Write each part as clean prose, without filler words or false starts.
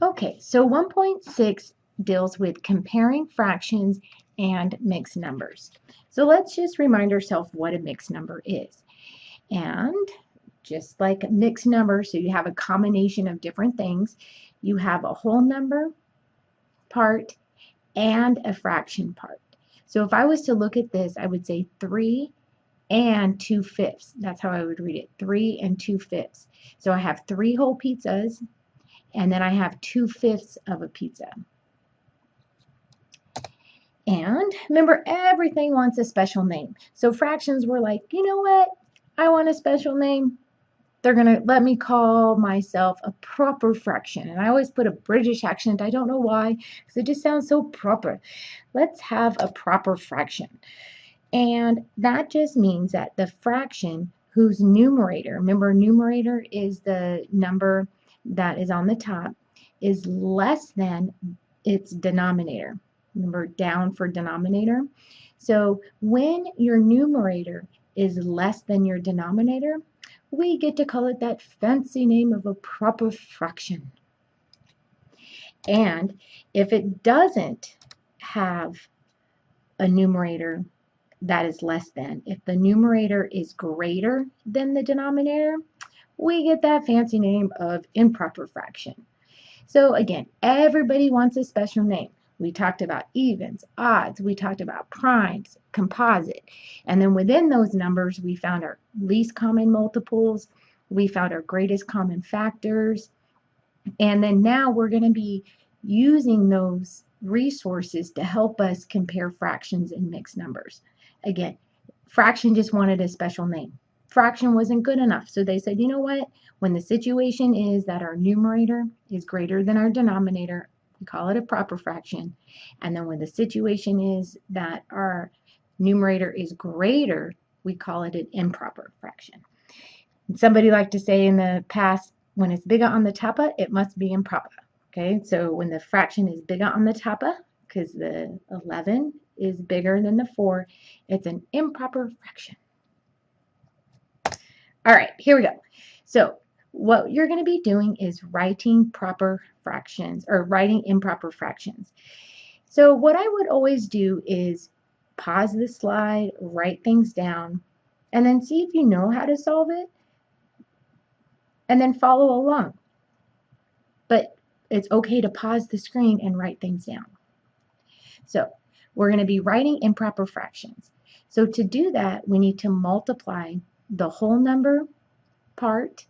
Okay, so 1.6 deals with comparing fractions and mixed numbers. So let's just remind ourselves what a mixed number is. And just like a mixed number, so you have a combination of different things, you have a whole number part and a fraction part. So if I was to look at this, I would say 3 and 2/5. That's how I would read it, 3 and 2/5. So I have 3 whole pizzas, and then I have 2/5 of a pizza. And remember, everything wants a special name. So fractions were like, you know what? I want a special name. They're going to let me call myself a proper fraction. And I always put a British accent. I don't know why, because it just sounds so proper. Let's have a proper fraction. And that just means that the fraction whose numerator, remember, numerator is the number that is on the top, is less than its denominator. Remember, down for denominator. So when your numerator is less than your denominator, we get to call it that fancy name of a proper fraction. And if it doesn't have a numerator that is less than, if the numerator is greater than the denominator, we get that fancy name of improper fraction. So again, everybody wants a special name. We talked about evens, odds, we talked about primes, composite, and then within those numbers, we found our least common multiples, we found our greatest common factors, and then now we're going to be using those resources to help us compare fractions and mixed numbers. Again, fraction just wanted a special name. Fraction wasn't good enough. So they said, you know what? When the situation is that our numerator is greater than our denominator, we call it a proper fraction. And then when the situation is that our numerator is greater, we call it an improper fraction. Somebody liked to say in the past, when it's bigger on the tapa, it must be improper. Okay, so when the fraction is bigger on the tapa, because the 11 is bigger than the 4, it's an improper fraction. All right, here we go. So what you're going to be doing is writing proper fractions or writing improper fractions. So what I would always do is pause the slide, write things down, and then see if you know how to solve it, and then follow along. But it's okay to pause the screen and write things down. So we're going to be writing improper fractions. So to do that, we need to multiply the whole number part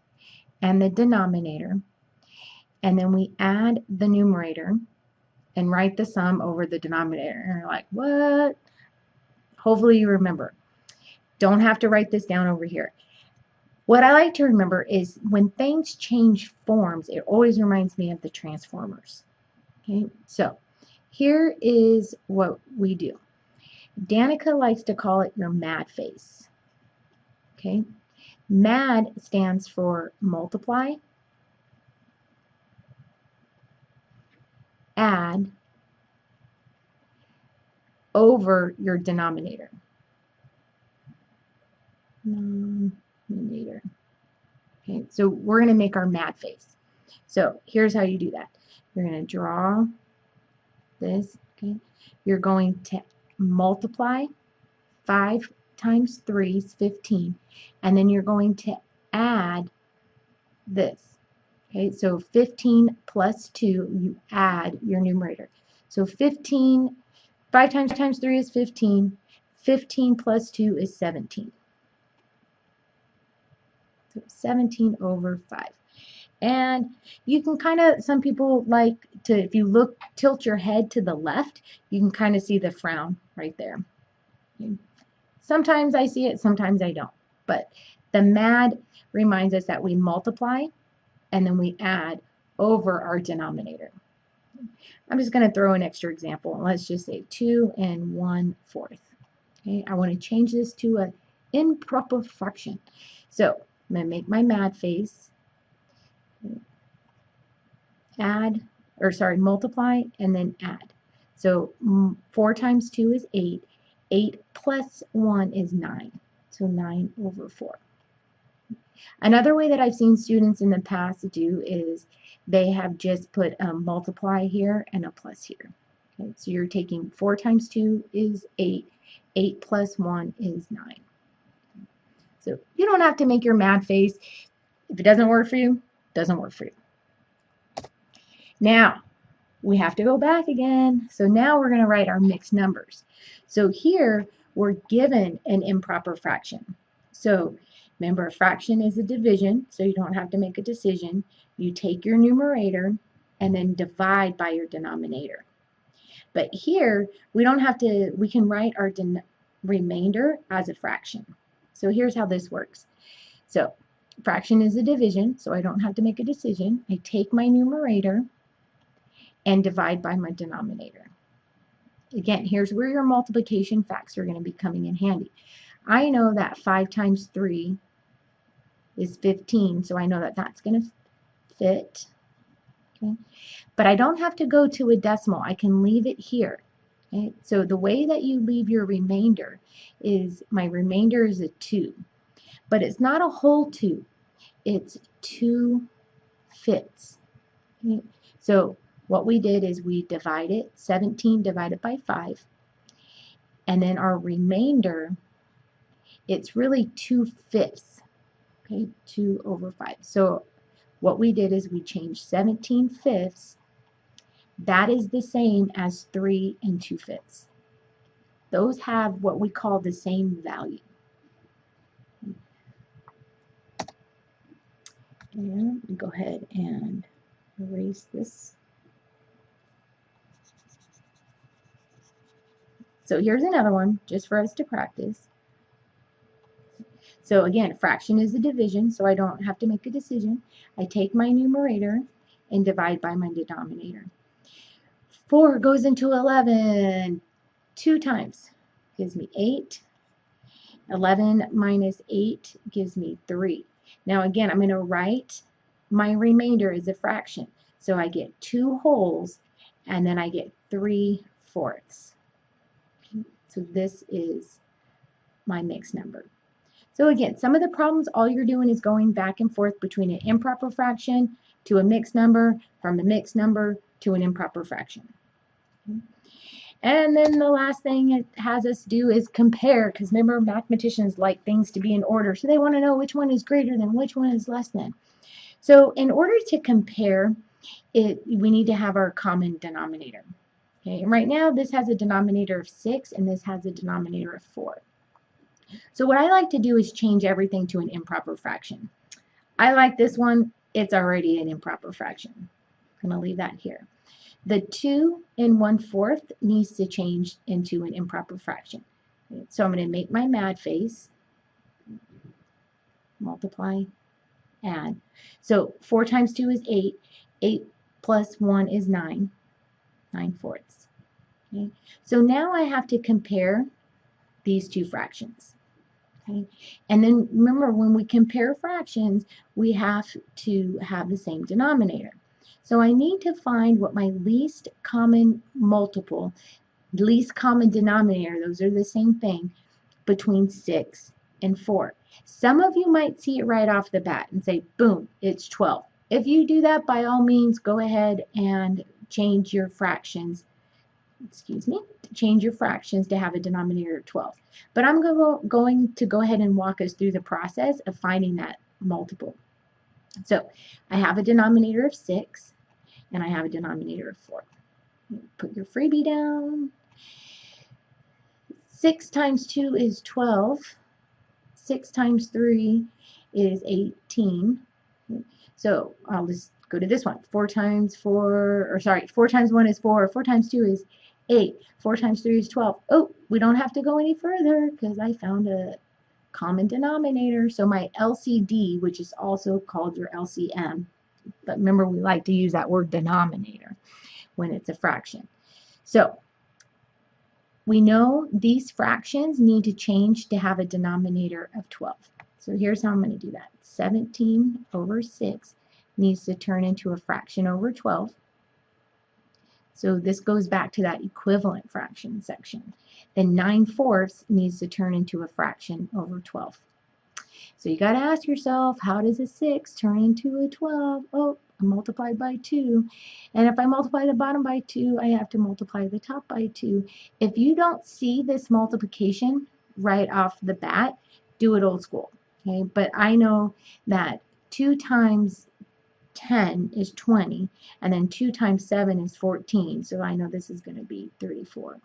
and the denominator, and then we add the numerator and write the sum over the denominator. And you're like, what? Hopefully you remember. Don't have to write this down over here. What I like to remember is when things change forms, it always reminds me of the Transformers. Okay, so here is what we do. Danica likes to call it your mad face. Okay, mad stands for multiply, add, over your denominator. Denominator. Okay, so we're going to make our mad face. So here's how you do that. You're going to draw this. Okay, you're going to multiply 5 times 3 is 15, and then you're going to add this. Okay, so 15 plus 2, you add your numerator. So 15, 5 times 3 is 15. 15 plus 2 is 17. So 17 over 5. And you can kind of, some people like to, if you look, tilt your head to the left, you can kind of see the frown right there. Sometimes I see it, sometimes I don't. But the mad reminds us that we multiply and then we add over our denominator. I'm just going to throw an extra example. Let's just say 2 and 1/4. Okay, I want to change this to an improper fraction. So I'm going to make my mad face, add, or sorry, multiply and then add. So 4 times 2 is 8. 8 plus 1 is 9. So 9 over 4. Another way that I've seen students in the past do is they have just put a multiply here and a plus here. Okay, so you're taking 4 times 2 is 8. 8 plus 1 is 9. So you don't have to make your mad face. If it doesn't work for you, it doesn't work for you. Now, we have to go back again. So now we're going to write our mixed numbers. So here we're given an improper fraction. So remember, a fraction is a division, so you don't have to make a decision. You take your numerator and then divide by your denominator. But here, we don't have to, we can write our remainder as a fraction. So here's how this works. So fraction is a division, so I don't have to make a decision. I take my numerator and divide by my denominator. Again, here's where your multiplication facts are going to be coming in handy. I know that 5 times 3 is 15, so I know that that's going to fit. Okay? But I don't have to go to a decimal. I can leave it here. Okay? So the way that you leave your remainder is, my remainder is a 2. But it's not a whole 2. It's 2/5. Okay? So what we did is we divided 17 divided by 5. And then our remainder, it's really 2/5. Okay, 2 over 5. So what we did is we changed 17/5. That is the same as 3 and 2/5. Those have what we call the same value. And go ahead and erase this. So here's another one just for us to practice. So again, fraction is a division, so I don't have to make a decision. I take my numerator and divide by my denominator. 4 goes into 11 2 times, gives me 8. 11 minus 8 gives me 3. Now again, I'm going to write my remainder as a fraction. So I get 2 wholes, and then I get 3/4. So this is my mixed number. So again, some of the problems, all you're doing is going back and forth between an improper fraction to a mixed number, from a mixed number to an improper fraction. And then the last thing it has us do is compare, because remember, mathematicians like things to be in order, so they want to know which one is greater than, which one is less than. So in order to compare it, we need to have our common denominator. Okay, and right now this has a denominator of 6 and this has a denominator of 4. So what I like to do is change everything to an improper fraction. I like this one. It's already an improper fraction. I'm going to leave that here. The 2 1/4 needs to change into an improper fraction. So I'm going to make my mad face, multiply, add. So 4 times 2 is 8. 8 plus 1 is 9. 9/4. Okay. So now I have to compare these two fractions. Okay. And then remember, when we compare fractions, we have to have the same denominator. So I need to find what my least common multiple, least common denominator, those are the same thing, between 6 and 4. Some of you might see it right off the bat and say, boom, it's 12. If you do that, by all means, go ahead and change your fractions. Change your fractions to have a denominator of 12. But I'm going to go ahead and walk us through the process of finding that multiple. So I have a denominator of 6 and I have a denominator of 4. Put your freebie down. 6 times 2 is 12. 6 times 3 is 18. So I'll just go to this one. 4 times 1 is 4. 4 times 2 is 8. 4 times 3 is 12. Oh, we don't have to go any further because I found a common denominator. So my LCD, which is also called your LCM, but remember we like to use that word denominator when it's a fraction. So we know these fractions need to change to have a denominator of 12. So here's how I'm going to do that. 17 over 6 needs to turn into a fraction over 12. So this goes back to that equivalent fraction section. Then 9/4 needs to turn into a fraction over 12. So you got to ask yourself, how does a 6 turn into a 12? Oh, I multiplied by 2. And if I multiply the bottom by 2, I have to multiply the top by 2. If you don't see this multiplication right off the bat, do it old school. Okay, but I know that 2 times 10 is 20, and then 2 times 7 is 14, so I know this is going to be 34.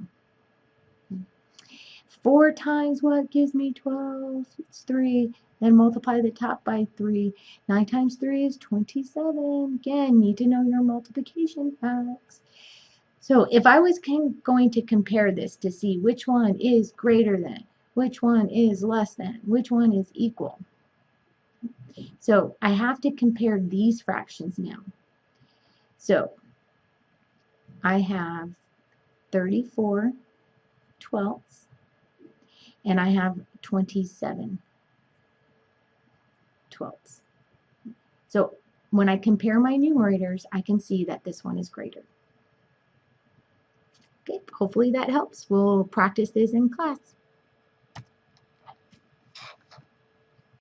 4 times what gives me 12? It's 3. Then multiply the top by 3. 9 times 3 is 27. Again, need to know your multiplication facts. So if I was going to compare this to see which one is greater than, which one is less than, which one is equal. So I have to compare these fractions now. So I have 34 twelfths and I have 27 twelfths. So when I compare my numerators, I can see that this one is greater. Okay, hopefully that helps. We'll practice this in class.